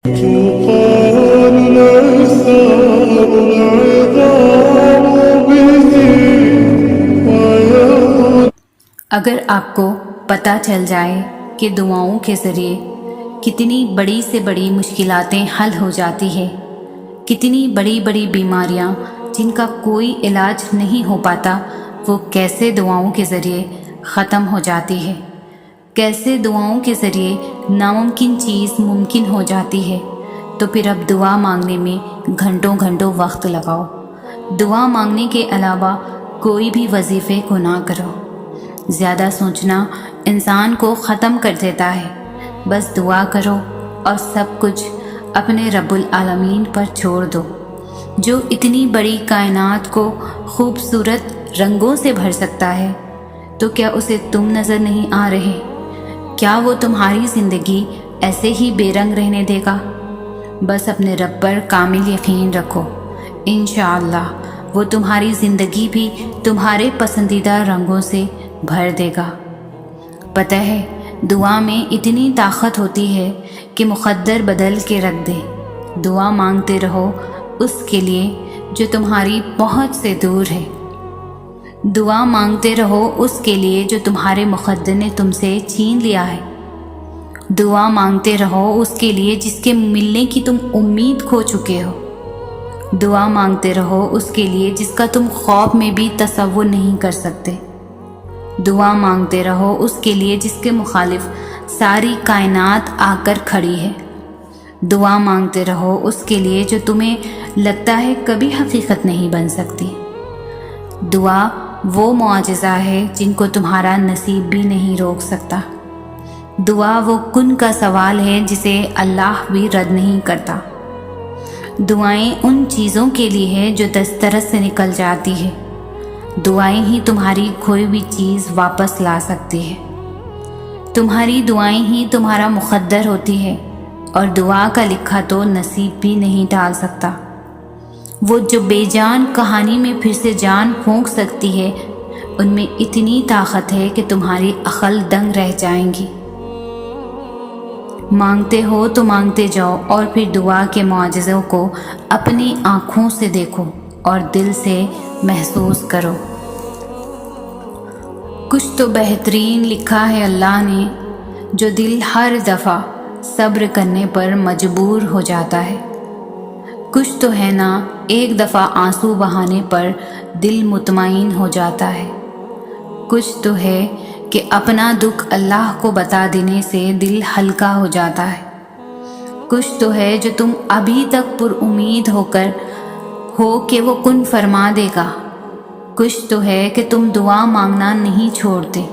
طوفان الأسرار العظام به ويهدي. اگر آپ کو پتہ چل جائے کہ دعاؤں کے ذریعے کتنی بڑی سے بڑی مشکلاتیں حل ہو جاتی ہے، کتنی بڑی بڑی بیماریاں جن کا کوئی علاج نہیں ہو پاتا وہ کیسے دعاؤں کے ذریعے ختم ہو جاتی ہے، کیسے دعاؤں کے ذریعے ناممکن چیز ممکن ہو جاتی ہے، تو پھر اب دعا مانگنے میں گھنٹوں گھنٹوں وقت لگاؤ. دعا مانگنے کے علاوہ کوئی بھی وظیفے کو نہ کرو. زیادہ سوچنا انسان کو ختم کر دیتا ہے. بس دعا کرو اور سب کچھ اپنے رب العالمین پر چھوڑ دو، جو اتنی بڑی کائنات کو خوبصورت رنگوں سے بھر سکتا ہے. تو کیا اسے تم نظر نہیں آ رہے؟ کیا وہ تمہاری زندگی ایسے ہی بے رنگ رہنے دے گا؟ بس اپنے رب پر کامل یقین رکھو، انشاءاللہ وہ تمہاری زندگی بھی تمہارے پسندیدہ رنگوں سے بھر دے گا. پتہ ہے دعا میں اتنی طاقت ہوتی ہے کہ مقدر بدل کے رکھ دے. دعا مانگتے رہو اس کے لیے جو تمہاری پہنچ سے دور ہے. دعا مانگتے رہو اس کے لیے جو تمہارے مقدر نے تم سے چھین لیا ہے. دعا مانگتے رہو اس کے لیے جس کے ملنے کی تم امید کھو چکے ہو. دعا مانگتے رہو اس کے لیے جس کا تم خواب میں بھی تصور نہیں کر سکتے. دعا مانگتے رہو اس کے لیے جس کے مخالف ساری کائنات آ کر کھڑی ہے. دعا مانگتے رہو اس کے لیے جو تمہیں لگتا ہے کبھی حقیقت نہیں بن سکتی. دعا وہ معجزہ ہے جن کو تمہارا نصیب بھی نہیں روک سکتا. دعا وہ کن کا سوال ہے جسے اللہ بھی رد نہیں کرتا. دعائیں ان چیزوں کے لیے ہے جو دسترس سے نکل جاتی ہے. دعائیں ہی تمہاری کھوئی ہوئی چیز واپس لا سکتی ہے. تمہاری دعائیں ہی تمہارا مقدر ہوتی ہے، اور دعا کا لکھا تو نصیب بھی نہیں ٹال سکتا. وہ جو بے جان کہانی میں پھر سے جان پھونک سکتی ہے، ان میں اتنی طاقت ہے کہ تمہاری عقل دنگ رہ جائیں گی. مانگتے ہو تو مانگتے جاؤ اور پھر دعا کے معجزوں کو اپنی آنکھوں سے دیکھو اور دل سے محسوس کرو. کچھ تو بہترین لکھا ہے اللہ نے، جو دل ہر دفعہ صبر کرنے پر مجبور ہو جاتا ہے. کچھ تو ہے نا ایک دفعہ آنسو بہانے پر دل مطمئن ہو جاتا ہے. کچھ تو ہے کہ اپنا دکھ اللہ کو بتا دینے سے دل ہلکا ہو جاتا ہے. کچھ تو ہے جو تم ابھی تک پر امید ہو کر ہو کہ وہ کن فرما دے گا. کچھ تو ہے کہ تم دعا مانگنا نہیں چھوڑتے.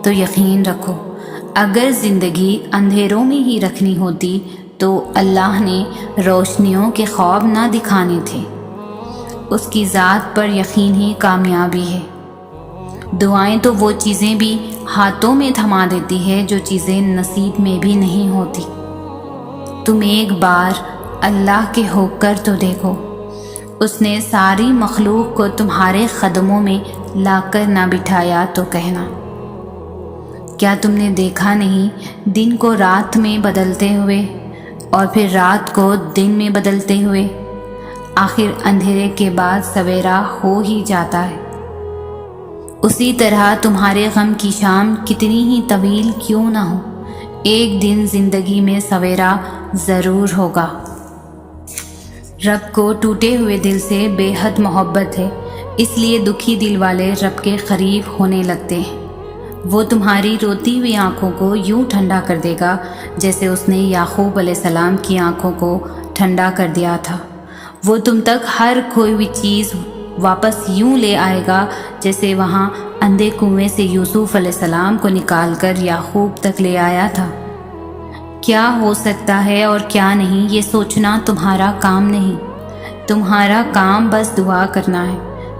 تو یقین رکھو اگر زندگی اندھیروں میں ہی رکھنی ہوتی تو اللہ نے روشنیوں کے خواب نہ دکھانے تھے. اس کی ذات پر یقین ہی کامیابی ہے. دعائیں تو وہ چیزیں بھی ہاتھوں میں تھما دیتی ہے جو چیزیں نصیب میں بھی نہیں ہوتی. تم ایک بار اللہ کے ہو کر تو دیکھو، اس نے ساری مخلوق کو تمہارے قدموں میں لا کر نہ بٹھایا تو کہنا. کیا تم نے دیکھا نہیں دن کو رات میں بدلتے ہوئے اور پھر رات کو دن میں بدلتے ہوئے؟ آخر اندھیرے کے بعد سویرا ہو ہی جاتا ہے. اسی طرح تمہارے غم کی شام کتنی ہی طویل کیوں نہ ہو، ایک دن زندگی میں سویرا ضرور ہوگا. رب کو ٹوٹے ہوئے دل سے بے حد محبت ہے، اس لیے دکھی دل والے رب کے قریب ہونے لگتے ہیں. وہ تمہاری روتی ہوئی آنکھوں کو یوں ٹھنڈا کر دے گا جیسے اس نے یعقوب علیہ السلام کی آنکھوں کو ٹھنڈا کر دیا تھا. وہ تم تک ہر کھوئی ہوئی چیز واپس یوں لے آئے گا جیسے وہاں اندھے کنویں سے یوسف علیہ السلام کو نکال کر یعقوب تک لے آیا تھا. کیا ہو سکتا ہے اور کیا نہیں یہ سوچنا تمہارا کام نہیں. تمہارا کام بس دعا کرنا ہے.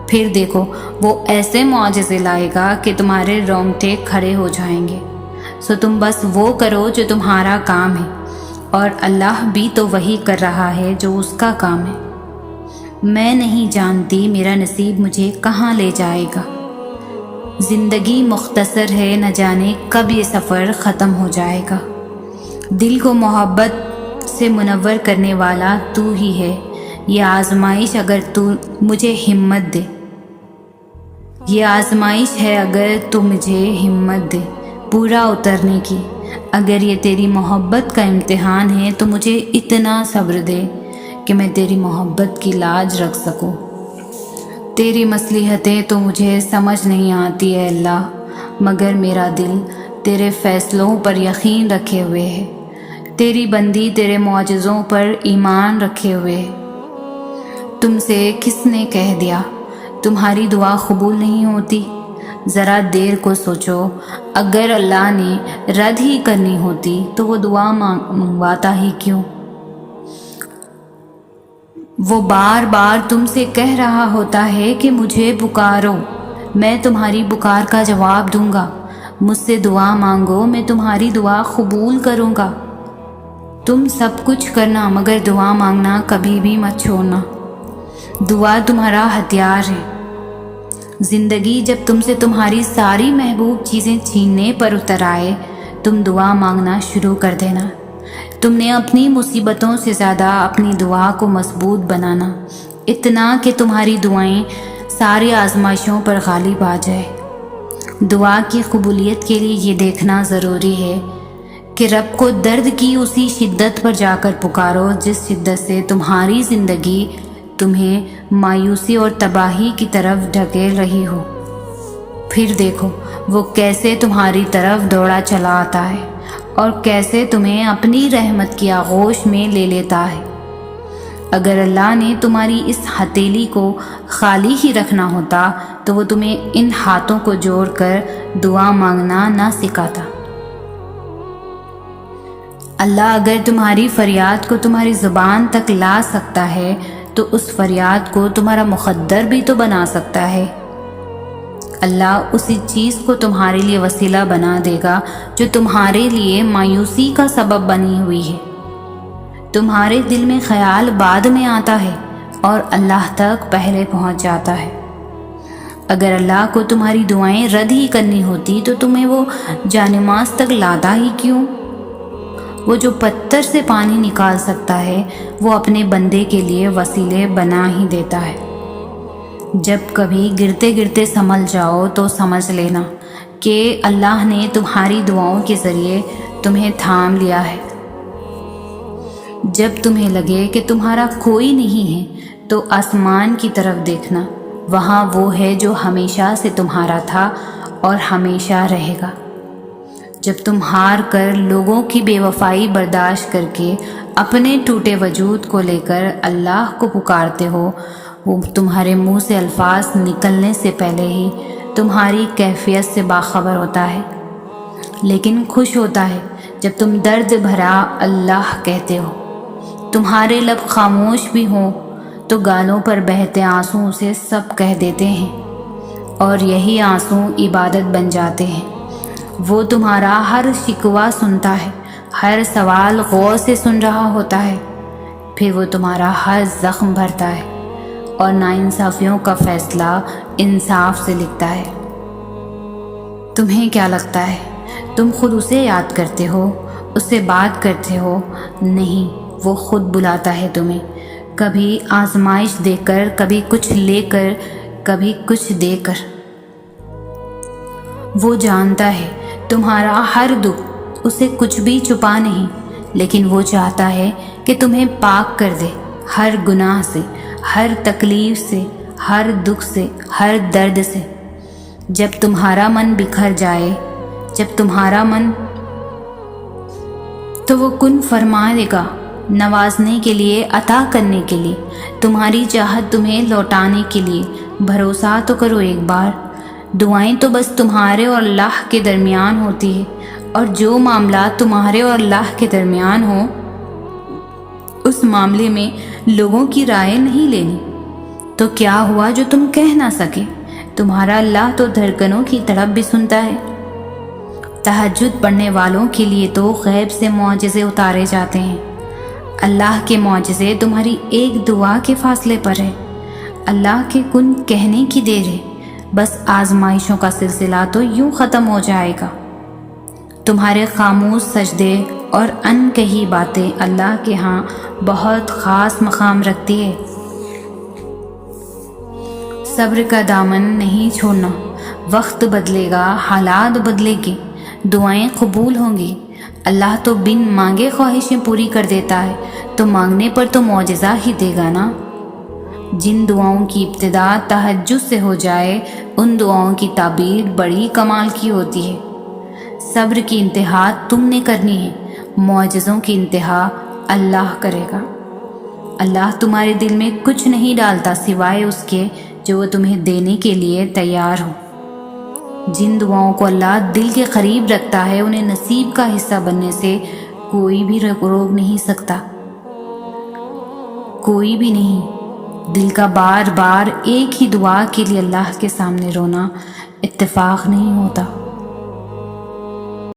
پھر دیکھو وہ ایسے معجزے لائے گا کہ تمہارے رونگٹے کھڑے ہو جائیں گے. سو تم بس وہ کرو جو تمہارا کام ہے، اور اللہ بھی تو وہی کر رہا ہے جو اس کا کام ہے. میں نہیں جانتی میرا نصیب مجھے کہاں لے جائے گا. زندگی مختصر ہے، نہ جانے کب یہ سفر ختم ہو جائے گا. دل کو محبت سے منور کرنے والا تو ہی ہے۔ یہ آزمائش اگر تو مجھے ہمت دے، یہ آزمائش ہے اگر تو مجھے ہمت دے پورا اترنے کی۔ اگر یہ تیری محبت کا امتحان ہے تو مجھے اتنا صبر دے کہ میں تیری محبت کی لاج رکھ سکوں۔ تیری مصلحتیں تو مجھے سمجھ نہیں آتی اے اللہ، مگر میرا دل تیرے فیصلوں پر یقین رکھے ہوئے ہے، تیری بندی تیرے معجزوں پر ایمان رکھے ہوئے ہے۔ تم سے کس نے کہہ دیا تمہاری دعا قبول نہیں ہوتی؟ ذرا دیر کو سوچو، اگر اللہ نے رد ہی کرنی ہوتی تو وہ دعا منگواتا ہی کیوں؟ وہ بار بار تم سے کہہ رہا ہوتا ہے کہ مجھے پکارو، میں تمہاری پکار کا جواب دوں گا، مجھ سے دعا مانگو، میں تمہاری دعا قبول کروں گا۔ تم سب کچھ کرنا مگر دعا مانگنا کبھی بھی مت چھوڑنا۔ دعا تمہارا ہتھیار ہے۔ زندگی جب تم سے تمہاری ساری محبوب چیزیں چھیننے پر اتر آئے، تم دعا مانگنا شروع کر دینا۔ تم نے اپنی مصیبتوں سے زیادہ اپنی دعا کو مضبوط بنانا، اتنا کہ تمہاری دعائیں ساری آزمائشوں پر غالب آ جائے۔ دعا کی قبولیت کے لیے یہ دیکھنا ضروری ہے کہ رب کو درد کی اسی شدت پر جا کر پکارو جس شدت سے تمہاری زندگی تمہیں مایوسی اور تباہی کی طرف ڈھکیل رہی ہو۔ پھر دیکھو وہ کیسے تمہاری طرف دوڑا چلا آتا ہے اور کیسے تمہیں اپنی رحمت کی آغوش میں لے لیتا ہے۔ اگر اللہ نے تمہاری اس ہتھیلی کو خالی ہی رکھنا ہوتا تو وہ تمہیں ان ہاتھوں کو جوڑ کر دعا مانگنا نہ سکھاتا۔ اللہ اگر تمہاری فریاد کو تمہاری زبان تک لا سکتا ہے تو اس فریاد کو تمہارا مقدر بھی تو بنا سکتا ہے۔ اللہ اسی چیز کو تمہارے لیے وسیلہ بنا دے گا جو تمہارے لیے مایوسی کا سبب بنی ہوئی ہے۔ تمہارے دل میں خیال بعد میں آتا ہے اور اللہ تک پہلے پہنچ جاتا ہے۔ اگر اللہ کو تمہاری دعائیں رد ہی کرنی ہوتی تو تمہیں وہ جانماز تک لاتا ہی کیوں؟ وہ جو پتھر سے پانی نکال سکتا ہے وہ اپنے بندے کے لیے وسیلے بنا ہی دیتا ہے۔ جب کبھی گرتے گرتے سنبھل جاؤ تو سمجھ لینا کہ اللہ نے تمہاری دعاؤں کے ذریعے تمہیں تھام لیا ہے۔ جب تمہیں لگے کہ تمہارا کوئی نہیں ہے تو آسمان کی طرف دیکھنا، وہاں وہ ہے جو ہمیشہ سے تمہارا تھا اور ہمیشہ رہے گا۔ جب تم ہار کر لوگوں کی بے وفائی برداشت کر کے اپنے ٹوٹے وجود کو لے کر اللہ کو پکارتے ہو، وہ تمہارے منہ سے الفاظ نکلنے سے پہلے ہی تمہاری کیفیت سے باخبر ہوتا ہے، لیکن خوش ہوتا ہے جب تم درد بھرا اللہ کہتے ہو۔ تمہارے لب خاموش بھی ہوں تو گالوں پر بہتے آنسوں سے سب کہہ دیتے ہیں، اور یہی آنسوں عبادت بن جاتے ہیں۔ وہ تمہارا ہر شکوہ سنتا ہے، ہر سوال غور سے سن رہا ہوتا ہے، پھر وہ تمہارا ہر زخم بھرتا ہے اور ناانصافیوں کا فیصلہ انصاف سے لکھتا ہے۔ تمہیں کیا لگتا ہے تم خود اسے یاد کرتے ہو، اس سے بات کرتے ہو؟ نہیں، وہ خود بلاتا ہے تمہیں، کبھی آزمائش دے کر، کبھی کچھ لے کر، کبھی کچھ دے کر۔ وہ جانتا ہے تمہارا ہر دکھ، اسے کچھ بھی چھپا نہیں، لیکن وہ چاہتا ہے کہ تمہیں پاک کر دے ہر گناہ سے، ہر تکلیف سے، ہر دکھ سے، ہر درد سے۔ جب تمہارا من بکھر جائے، جب تمہارا من، تو وہ کن فرما دے گا، نوازنے کے لیے، عطا کرنے کے لیے، تمہاری چاہت تمہیں لوٹانے کے لیے۔ بھروسہ تو کرو ایک بار۔ دعائیں تو بس تمہارے اور اللہ کے درمیان ہوتی ہے، اور جو معاملات تمہارے اور اللہ کے درمیان ہوں اس معاملے میں لوگوں کی رائے نہیں لینی۔ تو کیا ہوا جو تم کہہ نہ سکے؟ تمہارا اللہ تو دھڑکنوں کی تڑپ بھی سنتا ہے۔ تہجد پڑھنے والوں کے لیے تو غیب سے معجزے اتارے جاتے ہیں۔ اللہ کے معجزے تمہاری ایک دعا کے فاصلے پر ہے۔ اللہ کے کن کہنے کی دیر ہے، بس آزمائشوں کا سلسلہ تو یوں ختم ہو جائے گا۔ تمہارے خاموش سجدے اور ان کہی باتیں اللہ کے ہاں بہت خاص مقام رکھتی ہے۔ صبر کا دامن نہیں چھوڑنا، وقت بدلے گا، حالات بدلے گے، دعائیں قبول ہوں گی۔ اللہ تو بن مانگے خواہشیں پوری کر دیتا ہے، تو مانگنے پر تو معجزہ ہی دے گا نا۔ جن دعاؤں کی ابتدا تہجد سے ہو جائے ان دعاؤں کی تعبیر بڑی کمال کی ہوتی ہے۔ صبر کی انتہا تم نے کرنی ہے، معجزوں کی انتہا اللہ کرے گا۔ اللہ تمہارے دل میں کچھ نہیں ڈالتا سوائے اس کے جو وہ تمہیں دینے کے لیے تیار ہو۔ جن دعاؤں کو اللہ دل کے قریب رکھتا ہے انہیں نصیب کا حصہ بننے سے کوئی بھی روک نہیں سکتا، کوئی بھی نہیں۔ دل کا بار بار ایک ہی دعا کے لیے اللہ کے سامنے رونا اتفاق نہیں ہوتا۔